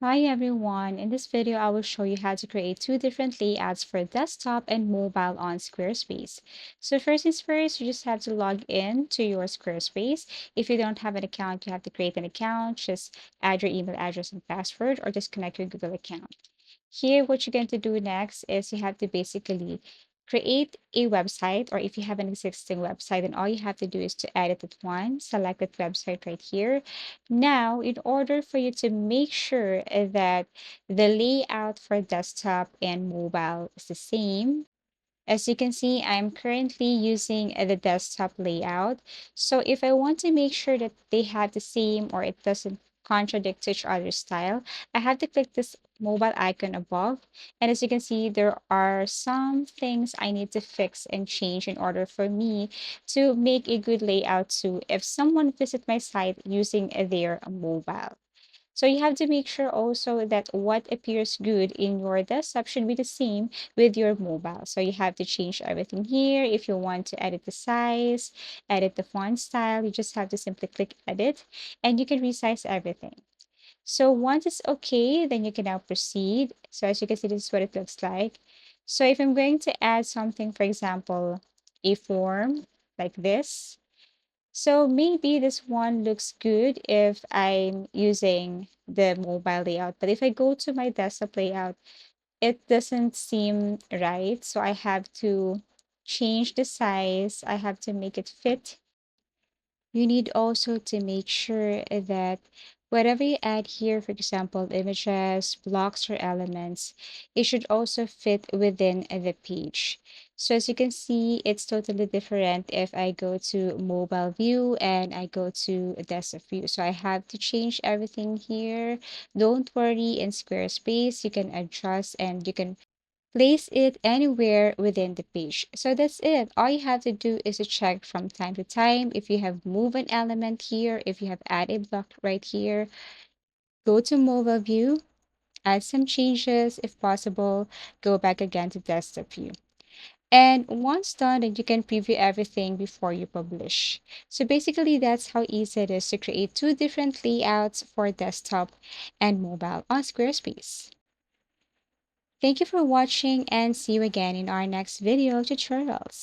Hi everyone! In this video, I will show you how to create two different layouts for desktop and mobile on Squarespace. So first things first, you just have to log in to your Squarespace. If you don't have an account, you have to create an account. Just add your email address and password or just connect your Google account. Here, what you're going to do next is you have to basically create a website, or if you have an existing website, then all you have to do is to edit it one, select that website right here. Now, in order for you to make sure that the layout for desktop and mobile is the same, as you can see, I'm currently using the desktop layout. So if I want to make sure that they have the same or it doesn't contradict each other's style, I have to click this mobile icon above. And as you can see, there are some things I need to fix and change in order for me to make a good layout too if someone visit my site using their mobile. So you have to make sure also that what appears good in your desktop should be the same with your mobile. So you have to change everything here. If you want to edit the size, edit the font style, you just have to simply click edit and you can resize everything. So once it's okay, then you can now proceed. So as you can see, this is what it looks like. So if I'm going to add something, for example, a form like this, so maybe this one looks good if I'm using the mobile layout, but if I go to my desktop layout, it doesn't seem right. So I have to change the size. I have to make it fit. You need also to make sure that whatever you add here, for example, images, blocks, or elements, it should also fit within the page. So as you can see, it's totally different if I go to mobile view and I go to desktop view. So I have to change everything here. Don't worry, in Squarespace, you can adjust and you can place it anywhere within the page. So that's it. All you have to do is to check from time to time if you have moved an element here, if you have added a block right here, go to mobile view, add some changes if possible, go back again to desktop view. And once done, then you can preview everything before you publish. So basically, that's how easy it is to create two different layouts for desktop and mobile on Squarespace. Thank you for watching and see you again in our next video tutorials.